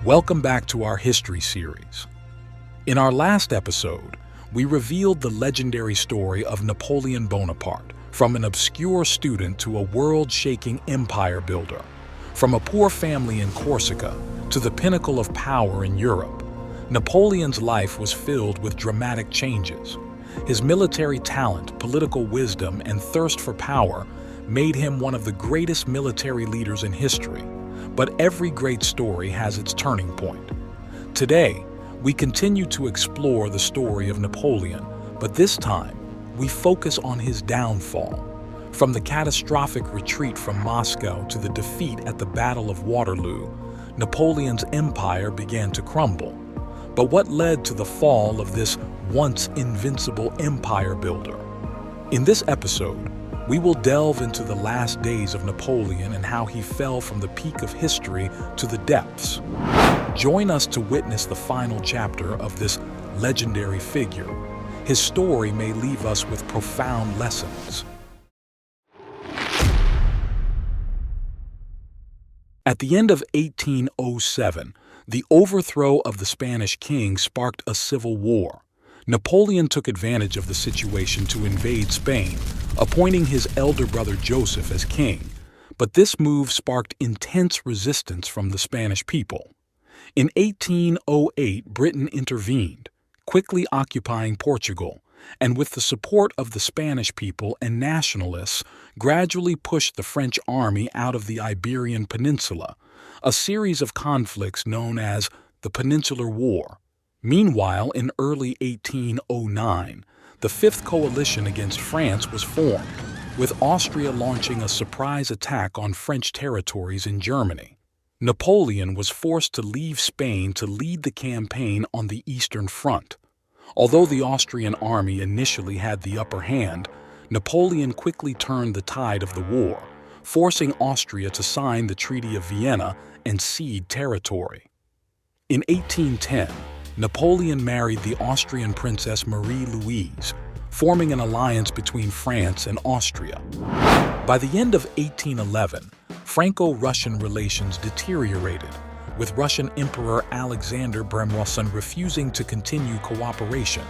Welcome back to our history series. In our last episode, we revealed the legendary story of Napoleon Bonaparte, from an obscure student to a world-shaking empire builder, from a poor family in Corsica to the pinnacle of power in Europe. Napoleon's life was filled with dramatic changes. His military talent, political wisdom, and thirst for power made him one of the greatest military leaders in history. But every great story has its turning point. Today, we continue to explore the story of Napoleon, but this time, we focus on his downfall. From the catastrophic retreat from Moscow to the defeat at the Battle of Waterloo, Napoleon's empire began to crumble. But what led to the fall of this once invincible empire builder? In this episode, we will delve into the last days of Napoleon and how he fell from the peak of history to the depths. Join us to witness the final chapter of this legendary figure. His story may leave us with profound lessons. At the end of 1807, the overthrow of the Spanish king sparked a civil war. Napoleon took advantage of the situation to invade Spain, appointing his elder brother Joseph as king. But this move sparked intense resistance from the Spanish people. In 1808, Britain intervened, quickly occupying Portugal, and with the support of the Spanish people and nationalists, gradually pushed the French army out of the Iberian Peninsula, a series of conflicts known as the Peninsular War. Meanwhile, in early 1809, the Fifth Coalition against France was formed, with Austria launching a surprise attack on French territories in Germany. Napoleon was forced to leave Spain to lead the campaign on the Eastern Front. Although the Austrian army initially had the upper hand, Napoleon quickly turned the tide of the war, forcing Austria to sign the Treaty of Vienna and cede territory. In 1810, Napoleon married the Austrian Princess Marie-Louise, forming an alliance between France and Austria. By the end of 1811, Franco-Russian relations deteriorated, with Russian Emperor Alexander Bermosson refusing to continue cooperation,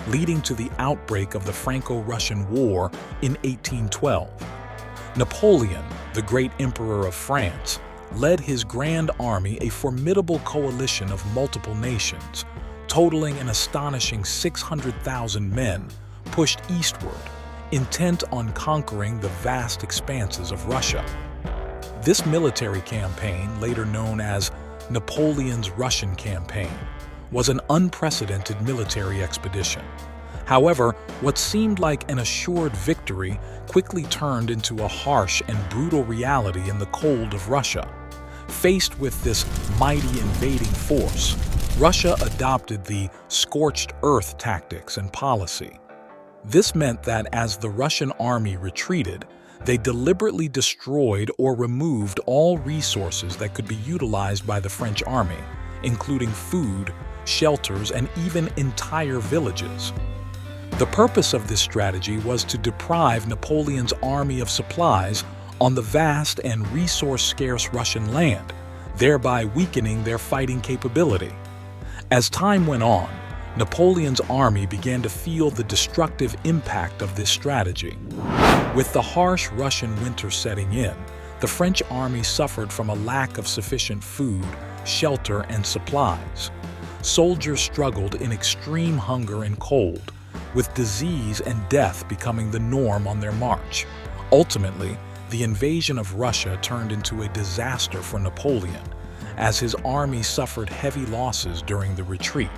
leading to the outbreak of the Franco-Russian War in 1812. Napoleon, the great emperor of France, led his grand army, a formidable coalition of multiple nations, totaling an astonishing 600,000 men, pushed eastward, intent on conquering the vast expanses of Russia. This military campaign, later known as Napoleon's Russian Campaign, was an unprecedented military expedition. However, what seemed like an assured victory quickly turned into a harsh and brutal reality in the cold of Russia. Faced with this mighty invading force, Russia adopted the scorched earth tactics and policy. This meant that as the Russian army retreated, they deliberately destroyed or removed all resources that could be utilized by the French army, including food, shelters, and even entire villages. The purpose of this strategy was to deprive Napoleon's army of supplies on the vast and resource-scarce Russian land, thereby weakening their fighting capability. As time went on, Napoleon's army began to feel the destructive impact of this strategy. With the harsh Russian winter setting in, the French army suffered from a lack of sufficient food, shelter, and supplies. Soldiers struggled in extreme hunger and cold, with disease and death becoming the norm on their march. Ultimately, the invasion of Russia turned into a disaster for Napoleon, as his army suffered heavy losses during the retreat.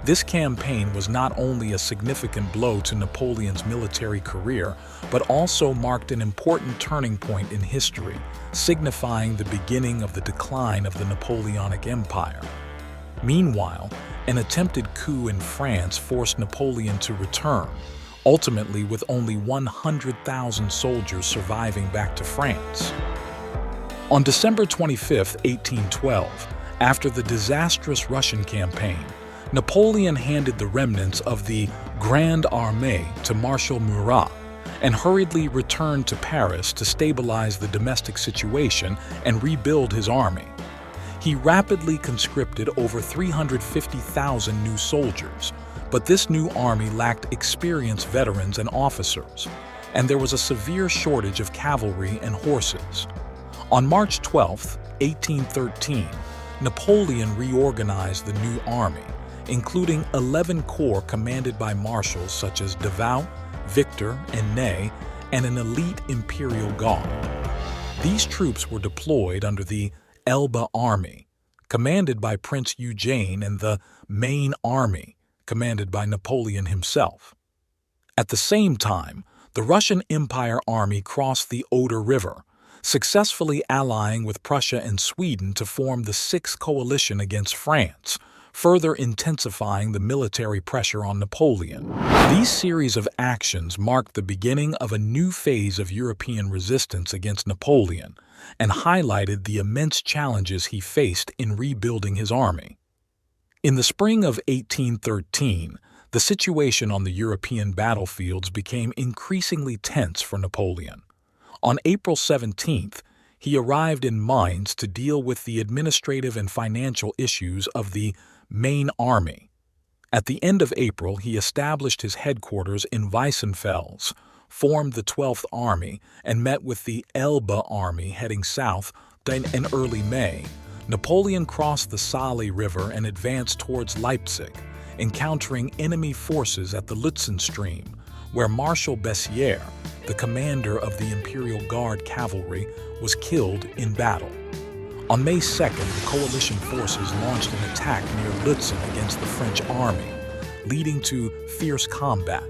This campaign was not only a significant blow to Napoleon's military career, but also marked an important turning point in history, signifying the beginning of the decline of the Napoleonic Empire. Meanwhile, an attempted coup in France forced Napoleon to return, ultimately with only 100,000 soldiers surviving back to France. On December 25, 1812, after the disastrous Russian campaign, Napoleon handed the remnants of the Grande Armée to Marshal Murat and hurriedly returned to Paris to stabilize the domestic situation and rebuild his army. He rapidly conscripted over 350,000 new soldiers, but this new army lacked experienced veterans and officers, and there was a severe shortage of cavalry and horses. On March 12, 1813, Napoleon reorganized the new army, including 11 corps commanded by marshals such as Davout, Victor, and Ney, and an elite imperial guard. These troops were deployed under the Elbe Army, commanded by Prince Eugene, and the Main Army, commanded by Napoleon himself. At the same time, the Russian Empire Army crossed the Oder River, successfully allying with Prussia and Sweden to form the Sixth Coalition against France, further intensifying the military pressure on Napoleon. These series of actions marked the beginning of a new phase of European resistance against Napoleon and highlighted the immense challenges he faced in rebuilding his army. In the spring of 1813, the situation on the European battlefields became increasingly tense for Napoleon. On April 17th, he arrived in Mainz to deal with the administrative and financial issues of the Main Army. At the end of April, he established his headquarters in Weissenfels, formed the 12th Army, and met with the Elbe Army heading south. Then, in early May, Napoleon crossed the Saale River and advanced towards Leipzig, encountering enemy forces at the Lutzen stream, where Marshal Bessières, the commander of the Imperial Guard cavalry, was killed in battle. On May 2nd, the coalition forces launched an attack near Lutzen against the French army, leading to fierce combat.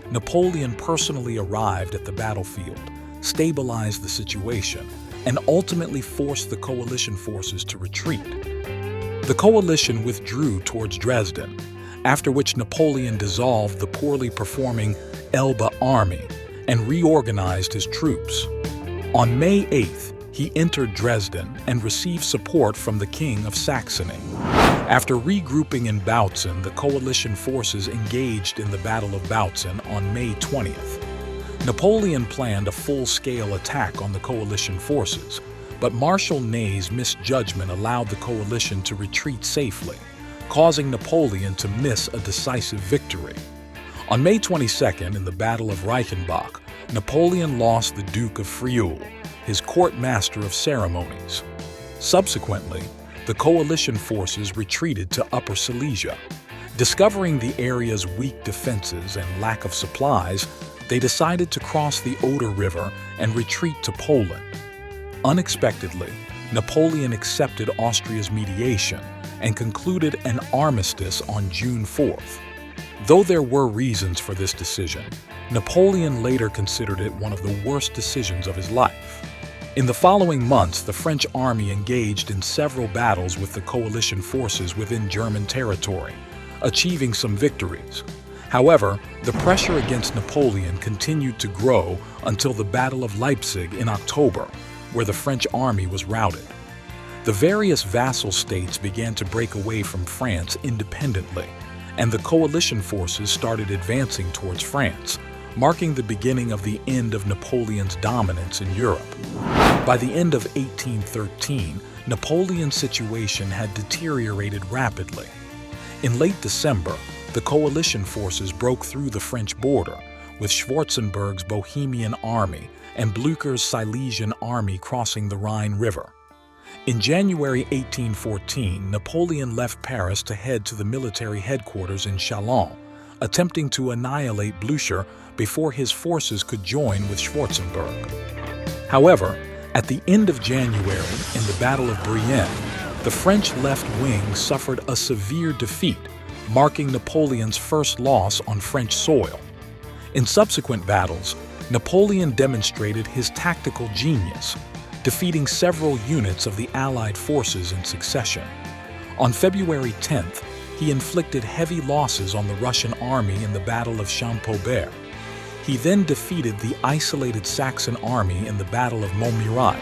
Napoleon personally arrived at the battlefield, stabilized the situation, and ultimately forced the coalition forces to retreat. The coalition withdrew towards Dresden, after which Napoleon dissolved the poorly performing Elbe Army and reorganized his troops. On May 8th, he entered Dresden and received support from the King of Saxony. After regrouping in Bautzen, the coalition forces engaged in the Battle of Bautzen on May 20th. Napoleon planned a full-scale attack on the coalition forces, but Marshal Ney's misjudgment allowed the coalition to retreat safely, causing Napoleon to miss a decisive victory. On May 22nd, in the Battle of Reichenbach, Napoleon lost the Duke of Friuli, his court master of ceremonies. Subsequently, the coalition forces retreated to Upper Silesia. Discovering the area's weak defenses and lack of supplies, they decided to cross the Oder River and retreat to Poland. Unexpectedly, Napoleon accepted Austria's mediation and concluded an armistice on June 4th. Though there were reasons for this decision, Napoleon later considered it one of the worst decisions of his life. In the following months, the French army engaged in several battles with the coalition forces within German territory, achieving some victories. However, the pressure against Napoleon continued to grow until the Battle of Leipzig in October, where the French army was routed. The various vassal states began to break away from France independently, and the coalition forces started advancing towards France, marking the beginning of the end of Napoleon's dominance in Europe. By the end of 1813, Napoleon's situation had deteriorated rapidly. In late December, the coalition forces broke through the French border, with Schwarzenberg's Bohemian army and Blücher's Silesian army crossing the Rhine River. In January 1814, Napoleon left Paris to head to the military headquarters in Chalons, attempting to annihilate Blücher before his forces could join with Schwarzenberg. However, at the end of January, in the Battle of Brienne, the French left wing suffered a severe defeat, marking Napoleon's first loss on French soil. In subsequent battles, Napoleon demonstrated his tactical genius, defeating several units of the Allied forces in succession. On February 10th, he inflicted heavy losses on the Russian army in the Battle of Champaubert. He then defeated the isolated Saxon army in the Battle of Montmirail.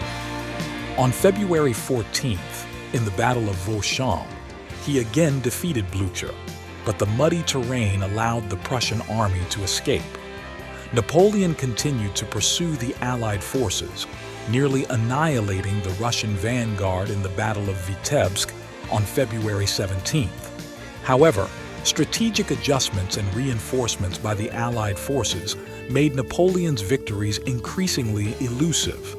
On February 14th, in the Battle of Vauchamp, he again defeated Blücher, but the muddy terrain allowed the Prussian army to escape. Napoleon continued to pursue the Allied forces, nearly annihilating the Russian vanguard in the Battle of Vitebsk on February 17th. However, strategic adjustments and reinforcements by the Allied forces made Napoleon's victories increasingly elusive.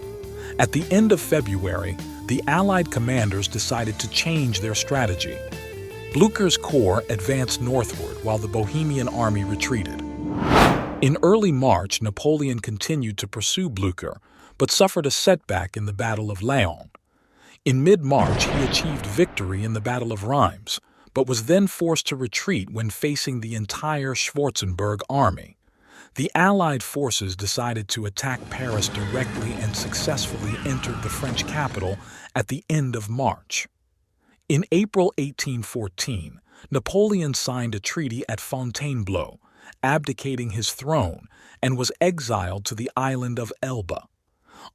At the end of February, the Allied commanders decided to change their strategy. Blücher's corps advanced northward while the Bohemian army retreated. In early March, Napoleon continued to pursue Blücher, but suffered a setback in the Battle of Laon. In mid-March, he achieved victory in the Battle of Reims, but was then forced to retreat when facing the entire Schwarzenberg army. The Allied forces decided to attack Paris directly and successfully entered the French capital at the end of March. In April 1814, Napoleon signed a treaty at Fontainebleau, abdicating his throne, and was exiled to the island of Elba.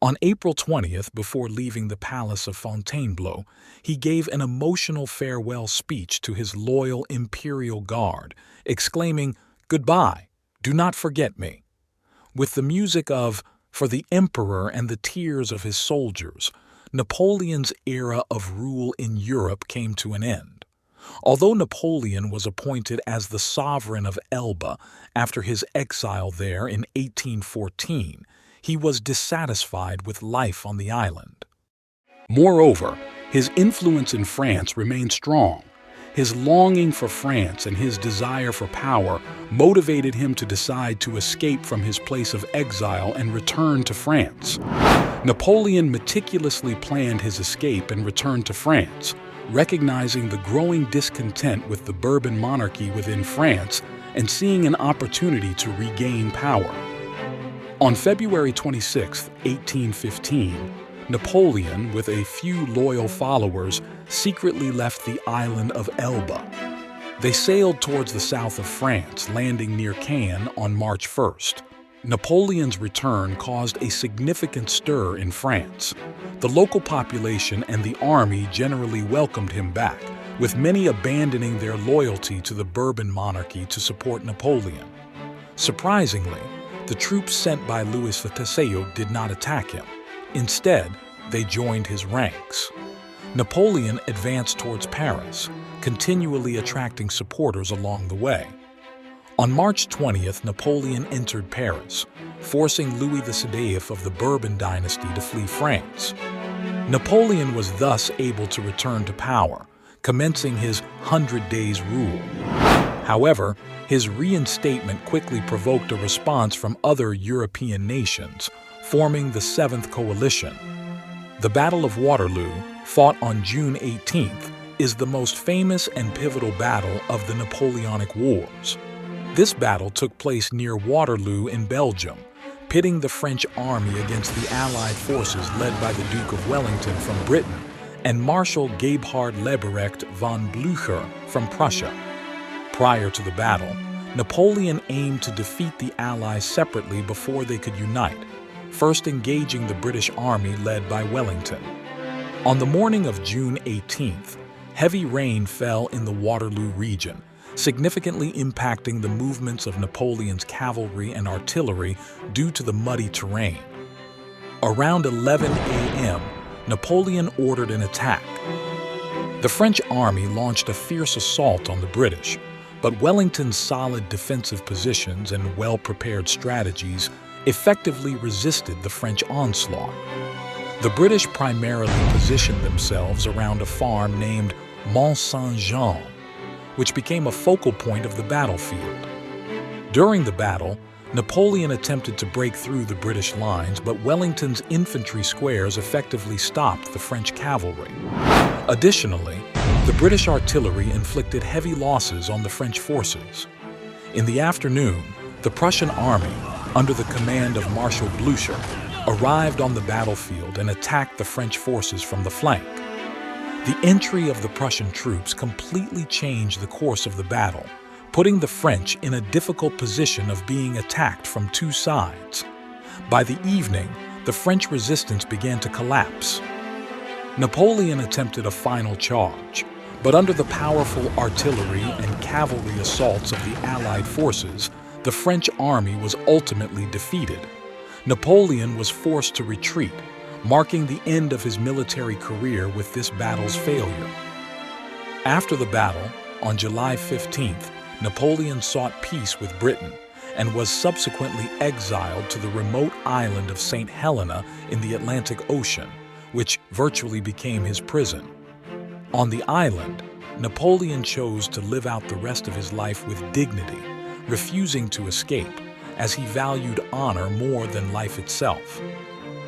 On April 20th, before leaving the palace of Fontainebleau, he gave an emotional farewell speech to his loyal imperial guard, exclaiming, "Goodbye, do not forget me." With the music of "For the Emperor and the Tears of His Soldiers," Napoleon's era of rule in Europe came to an end. Although Napoleon was appointed as the sovereign of Elba after his exile there in 1814, he was dissatisfied with life on the island. Moreover, his influence in France remained strong. His longing for France and his desire for power motivated him to decide to escape from his place of exile and return to France. Napoleon meticulously planned his escape and return to France, recognizing the growing discontent with the Bourbon monarchy within France and seeing an opportunity to regain power. On February 26, 1815, Napoleon, with a few loyal followers, secretly left the island of Elba. They sailed towards the south of France, landing near Caen on March 1st. Napoleon's return caused a significant stir in France. The local population and the army generally welcomed him back, with many abandoning their loyalty to the Bourbon monarchy to support Napoleon. Surprisingly, the troops sent by Louis XIV did not attack him. Instead, they joined his ranks. Napoleon advanced towards Paris, continually attracting supporters along the way. On March 20th, Napoleon entered Paris, forcing Louis XIV of the Bourbon dynasty to flee France. Napoleon was thus able to return to power, commencing his 100 Days rule. However, his reinstatement quickly provoked a response from other European nations, forming the Seventh Coalition. The Battle of Waterloo, fought on June 18th, is the most famous and pivotal battle of the Napoleonic Wars. This battle took place near Waterloo in Belgium, pitting the French army against the Allied forces led by the Duke of Wellington from Britain and Marshal Gebhard Leberecht von Blücher from Prussia. Prior to the battle, Napoleon aimed to defeat the Allies separately before they could unite, first engaging the British army led by Wellington. On the morning of June 18th, heavy rain fell in the Waterloo region, significantly impacting the movements of Napoleon's cavalry and artillery due to the muddy terrain. Around 11 a.m., Napoleon ordered an attack. The French army launched a fierce assault on the British, but Wellington's solid defensive positions and well-prepared strategies effectively resisted the French onslaught. The British primarily positioned themselves around a farm named Mont Saint-Jean, which became a focal point of the battlefield. During the battle, Napoleon attempted to break through the British lines, but Wellington's infantry squares effectively stopped the French cavalry. Additionally, the British artillery inflicted heavy losses on the French forces. In the afternoon, the Prussian army, under the command of Marshal Blücher, arrived on the battlefield and attacked the French forces from the flank. The entry of the Prussian troops completely changed the course of the battle, putting the French in a difficult position of being attacked from two sides. By the evening, the French resistance began to collapse. Napoleon attempted a final charge, but under the powerful artillery and cavalry assaults of the Allied forces, the French army was ultimately defeated. Napoleon was forced to retreat, marking the end of his military career with this battle's failure. After the battle, on July 15th, Napoleon sought peace with Britain and was subsequently exiled to the remote island of St. Helena in the Atlantic Ocean, which virtually became his prison. On the island, Napoleon chose to live out the rest of his life with dignity, refusing to escape, as he valued honor more than life itself.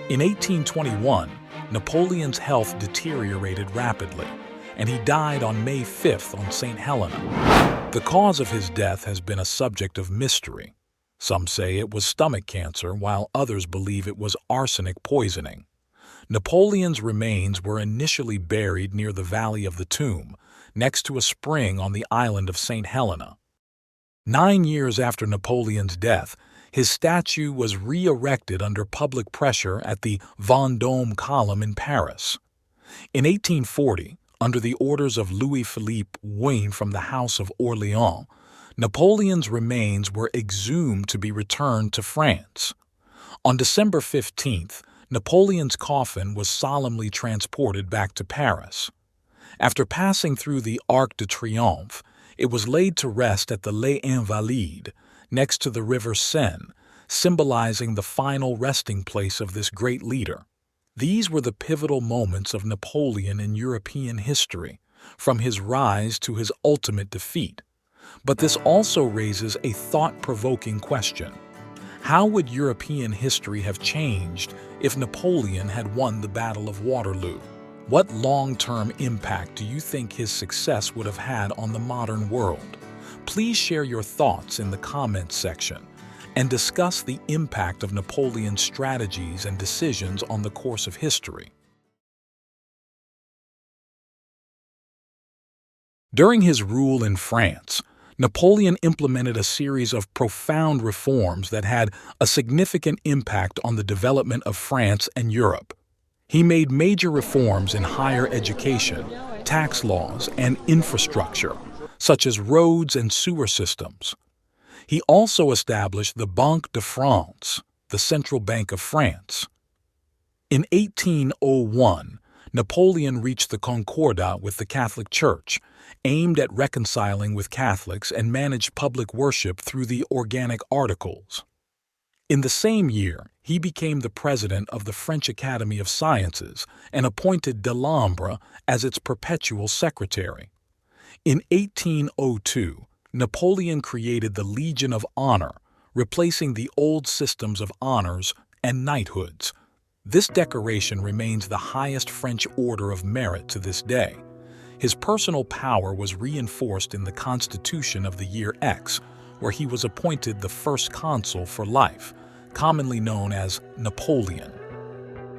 In 1821, Napoleon's health deteriorated rapidly, and he died on May 5th on St. Helena. The cause of his death has been a subject of mystery. Some say it was stomach cancer, while others believe it was arsenic poisoning. Napoleon's remains were initially buried near the Valley of the Tomb, next to a spring on the island of St. Helena. 9 years after Napoleon's death, his statue was re-erected under public pressure at the Vendôme column in Paris. In 1840, under the orders of Louis-Philippe Wayne from the House of Orléans, Napoleon's remains were exhumed to be returned to France. On December 15th, Napoleon's coffin was solemnly transported back to Paris. After passing through the Arc de Triomphe, it was laid to rest at the Les Invalides, next to the river Seine, symbolizing the final resting place of this great leader. These were the pivotal moments of Napoleon in European history, from his rise to his ultimate defeat. But this also raises a thought-provoking question. How would European history have changed if Napoleon had won the Battle of Waterloo? What long-term impact do you think his success would have had on the modern world? Please share your thoughts in the comments section and discuss the impact of Napoleon's strategies and decisions on the course of history. During his rule in France, Napoleon implemented a series of profound reforms that had a significant impact on the development of France and Europe. He made major reforms in higher education, tax laws, and infrastructure, such as roads and sewer systems. He also established the Banque de France, the Central Bank of France. In 1801, Napoleon reached the Concordat with the Catholic Church, aimed at reconciling with Catholics, and managed public worship through the Organic Articles. In the same year, he became the president of the French Academy of Sciences and appointed Delambre as its perpetual secretary. In 1802, Napoleon created the Legion of Honor, replacing the old systems of honors and knighthoods. This decoration remains the highest French order of merit to this day. His personal power was reinforced in the Constitution of the year X, where he was appointed the first consul for life, commonly known as Napoleon.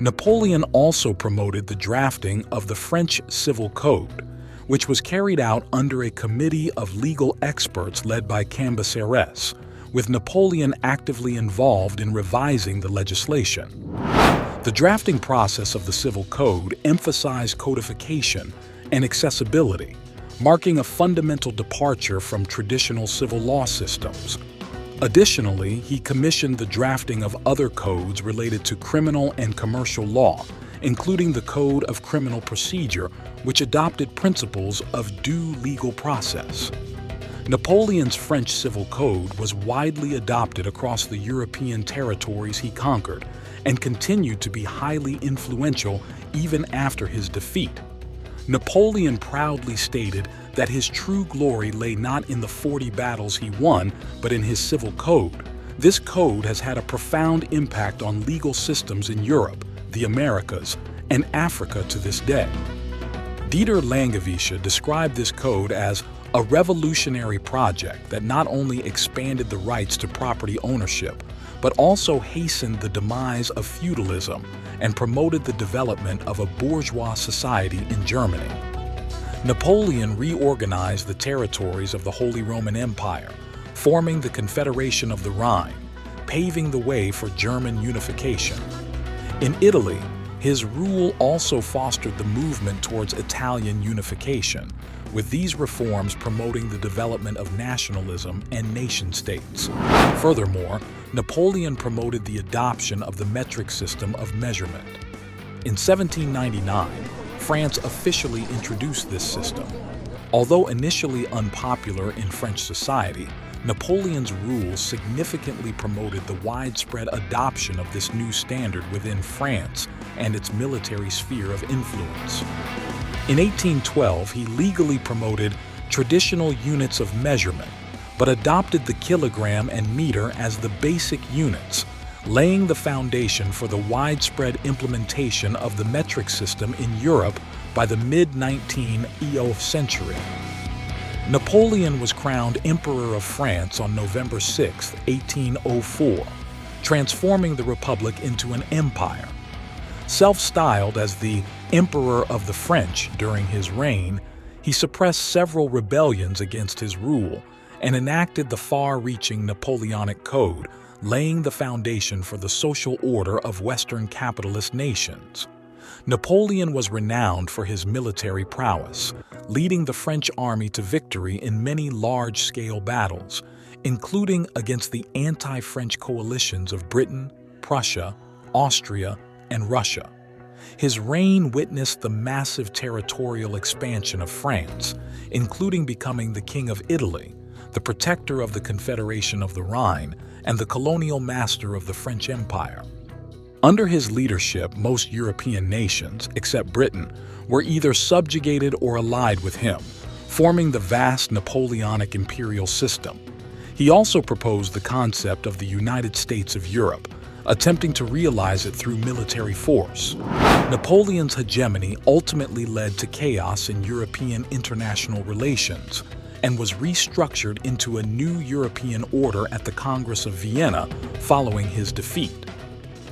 Napoleon also promoted the drafting of the French Civil Code, which was carried out under a committee of legal experts led by Cambacérès, with Napoleon actively involved in revising the legislation. The drafting process of the Civil Code emphasized codification and accessibility, marking a fundamental departure from traditional civil law systems. Additionally, he commissioned the drafting of other codes related to criminal and commercial law, including the Code of Criminal Procedure, which adopted principles of due legal process. Napoleon's French Civil Code was widely adopted across the European territories he conquered and continued to be highly influential even after his defeat. Napoleon proudly stated that his true glory lay not in the 40 battles he won, but in his civil code. This code has had a profound impact on legal systems in Europe, the Americas, and Africa to this day. Dieter Langewiesche described this code as a revolutionary project that not only expanded the rights to property ownership, but also hastened the demise of feudalism and promoted the development of a bourgeois society in Germany. Napoleon reorganized the territories of the Holy Roman Empire, forming the Confederation of the Rhine, paving the way for German unification. In Italy, his rule also fostered the movement towards Italian unification, with these reforms promoting the development of nationalism and nation-states. Furthermore, Napoleon promoted the adoption of the metric system of measurement. In 1799, France officially introduced this system. Although initially unpopular in French society, Napoleon's rule significantly promoted the widespread adoption of this new standard within France and its military sphere of influence. In 1812, he legally promoted traditional units of measurement, but adopted the kilogram and meter as the basic units, laying the foundation for the widespread implementation of the metric system in Europe by the mid-19th century. Napoleon was crowned Emperor of France on November 6, 1804, transforming the Republic into an empire. Self-styled as the Emperor of the French during his reign, he suppressed several rebellions against his rule and enacted the far-reaching Napoleonic Code, laying the foundation for the social order of Western capitalist nations. Napoleon was renowned for his military prowess, leading the French army to victory in many large-scale battles, including against the anti-French coalitions of Britain, Prussia, Austria, and Russia. His reign witnessed the massive territorial expansion of France, including becoming the King of Italy, the protector of the Confederation of the Rhine, and the colonial master of the French Empire. Under his leadership, most European nations, except Britain, were either subjugated or allied with him, forming the vast Napoleonic imperial system. He also proposed the concept of the United States of Europe, attempting to realize it through military force. Napoleon's hegemony ultimately led to chaos in European international relations and was restructured into a new European order at the Congress of Vienna following his defeat.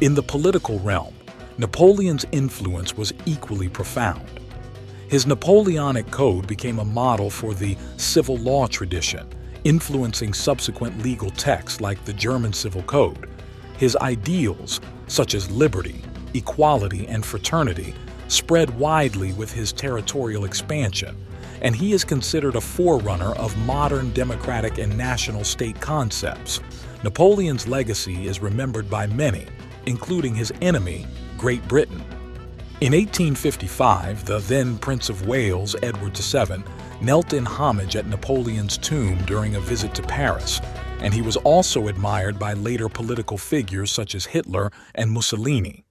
In the political realm, Napoleon's influence was equally profound. His Napoleonic Code became a model for the civil law tradition, influencing subsequent legal texts like the German Civil Code. His ideals, such as liberty, equality, and fraternity, spread widely with his territorial expansion, and he is considered a forerunner of modern democratic and national state concepts. Napoleon's legacy is remembered by many, including his enemy, Great Britain. In 1855, the then Prince of Wales, Edward VII, knelt in homage at Napoleon's tomb during a visit to Paris, and he was also admired by later political figures such as Hitler and Mussolini.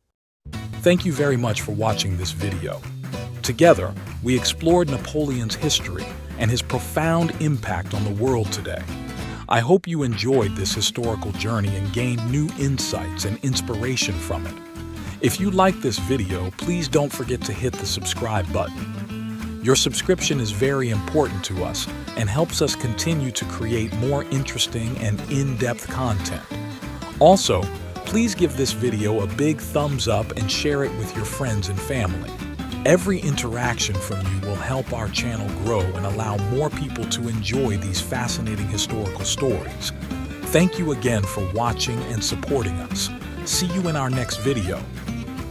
Thank you very much for watching this video. Together, we explored Napoleon's history and his profound impact on the world today. I hope you enjoyed this historical journey and gained new insights and inspiration from it. If you like this video, please don't forget to hit the subscribe button. Your subscription is very important to us and helps us continue to create more interesting and in-depth content. Also, please give this video a big thumbs up and share it with your friends and family. Every interaction from you will help our channel grow and allow more people to enjoy these fascinating historical stories. Thank you again for watching and supporting us. See you in our next video.